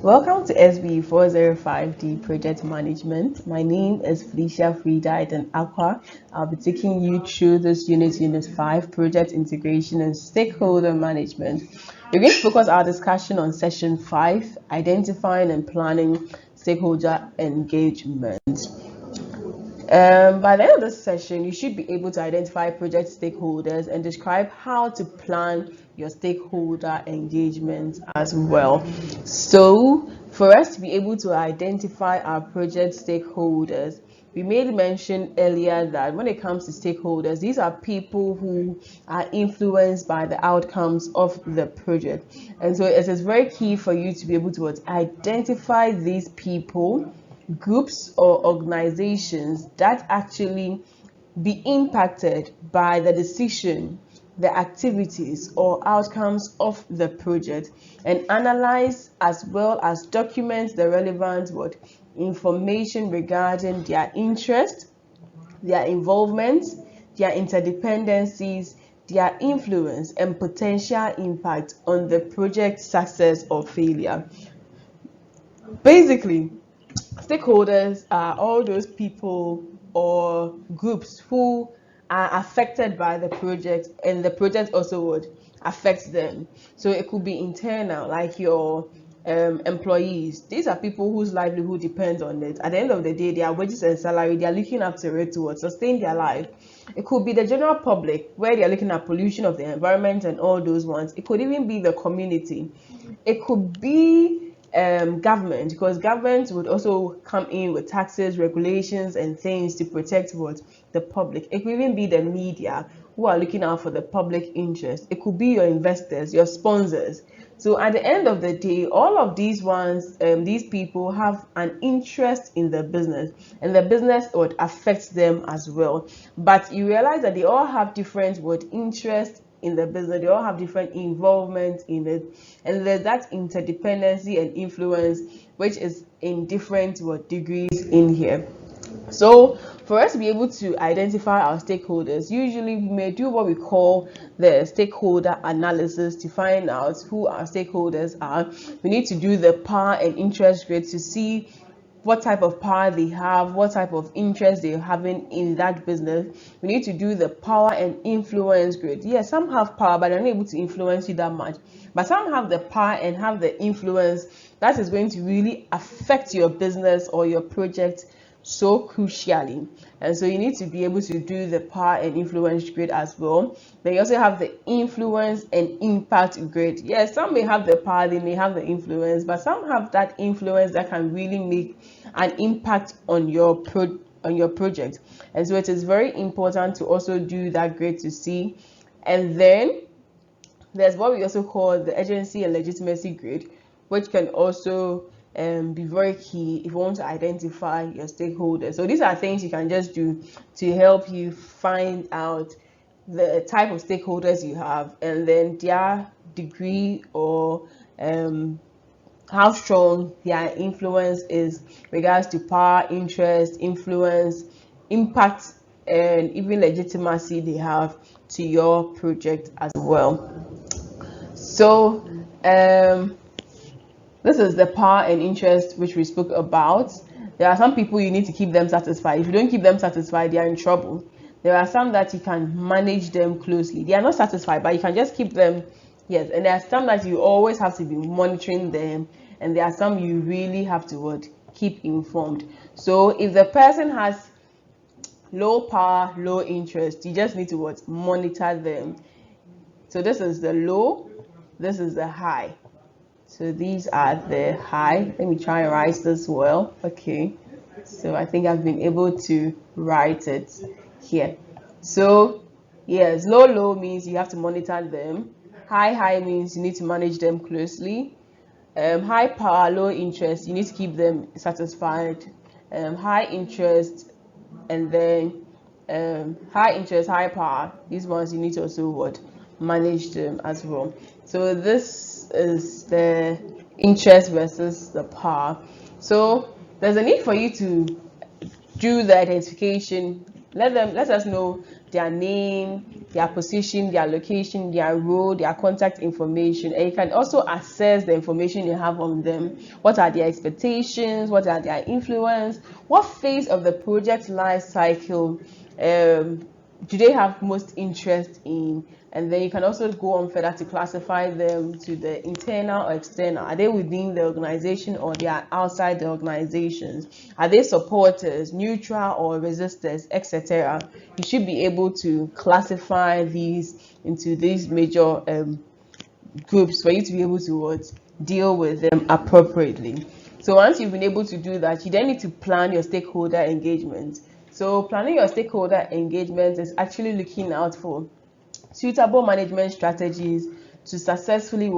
Welcome to SB 405D Project Management. My name is Felicia Frida and Aqua. I'll be taking you through this Unit 5, Project Integration and Stakeholder Management. We're going to focus our discussion on Session 5, Identifying and Planning Stakeholder Engagement. By the end of this session, you should be able to identify project stakeholders and describe how to plan your stakeholder engagement as well. So, for us to be able to identify our project stakeholders, we made mention earlier that when it comes to stakeholders, these are people who are influenced by the outcomes of the project. And so it is very key for you to be able to identify these people, groups or organizations that actually be impacted by the decision, the activities or outcomes of the project, and analyze as well as document the relevant information regarding their interest, their involvement, their interdependencies, their influence and potential impact on the project success or failure. Basically, stakeholders are all those people or groups who are affected by the project, and the project also would affect them. So it could be internal, like your employees. These are people whose livelihood depends on it. At the end of the day, their wages and salary, they are looking after it to sustain their life. It could be the general public, where they are looking at pollution of the environment and all those ones. It could even be the community. It could be government, because government would also come in with taxes, regulations and things to protect the public. It could even be the media, who are looking out for the public interest. It could be your investors, your sponsors. So at the end of the day, all of these ones, these people have an interest in the business, and the business would affect them as well. But you realize that they all have different interest in the business. They all have different involvement in it, and there's that interdependency and influence, which is in different degrees in here. So for us to be able to identify our stakeholders, usually we may do what we call the stakeholder analysis to find out who our stakeholders are. We need to do the power and interest grid to see what type of power they have, what type of interest they're having in that business. We need to do the power and influence grid. Yes, some have power, but they're not able to influence you that much. But some have the power and have the influence that is going to really affect your business or your project so crucially. And so you need to be able to do the power and influence grid as well. Then you also have the influence and impact grid. Yes, some may have the power, they may have the influence, but some have that influence that can really make an impact on your project. And so it is very important to also do that grid to see. And then there's what we also call the agency and legitimacy grid, which can also be very key if you want to identify your stakeholders. So these are things you can just do to help you find out the type of stakeholders you have, and then their degree or how strong their influence is regards to power, interest, influence, impact, and even legitimacy they have to your project as well. So this is the power and interest which we spoke about. There are some people you need to keep them satisfied. If you don't keep them satisfied, they are in trouble. There are some that you can manage them closely. They are not satisfied, but you can just keep them. Yes, and there are some that you always have to be monitoring them, and there are some you really have to keep informed. So if the person has low power, low interest, you just need to monitor them. So this is the low, this is the high. So these are the high. Let me try and write this well. Okay. So I think I've been able to write it here. So yes, low means you have to monitor them. High means you need to manage them closely. High power, low interest, you need to keep them satisfied. High interest, and then high interest, high power. These ones you need to also manage them as well. So this is the interest versus the power. So there's a need for you to do the identification let us know their name, their position, their location, their role, their contact information, and you can also assess the information you have on them. What are their expectations? What are their influence? What phase of the project life cycle do they have most interest in? And then you can also go on further to classify them to the internal or external. Are they within the organization or they are outside the organizations? Are they supporters, neutral or resistors, etc.? You should be able to classify these into these major groups for you to be able to deal with them appropriately. So once you've been able to do that, you then need to plan your stakeholder engagement. So planning your stakeholder engagement is actually looking out for suitable management strategies to successfully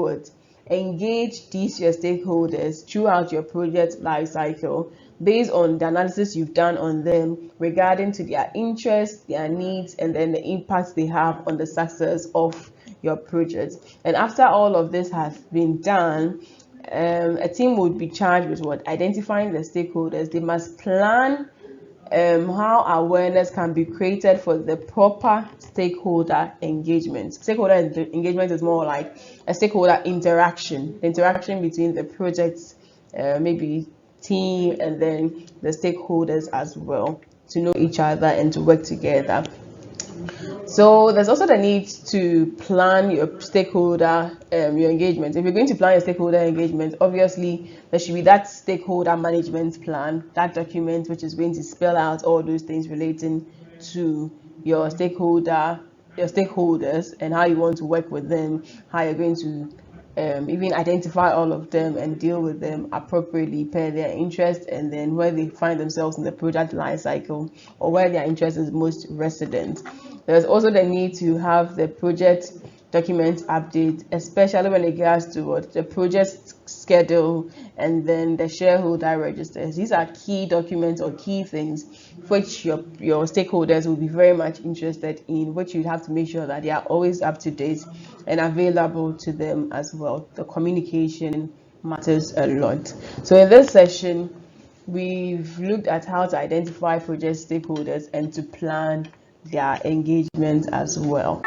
engage these your stakeholders throughout your project life cycle based on the analysis you've done on them regarding to their interests, their needs, and then the impact they have on the success of your project. And after all of this has been done, a team would be charged with identifying the stakeholders. They must plan how awareness can be created for the proper stakeholder engagement. Stakeholder engagement is more like a stakeholder interaction, the interaction between the project's maybe team and then the stakeholders as well, to know each other and to work together. So there's also the need to plan your stakeholder your engagement. If you're going to plan your stakeholder engagement, obviously there should be that stakeholder management plan, that document which is going to spell out all those things relating to your stakeholders and how you want to work with them, how you're going to even identify all of them and deal with them appropriately per their interest, and then where they find themselves in the project life cycle or where their interest is most resident. There's also the need to have the project document update, especially when it comes to the project schedule and then the shareholder registers. These are key documents or key things which your stakeholders will be very much interested in, which you have to make sure that they are always up to date and available to them as well. The communication matters a lot. So in this session, we've looked at how to identify project stakeholders and to plan their engagement as well.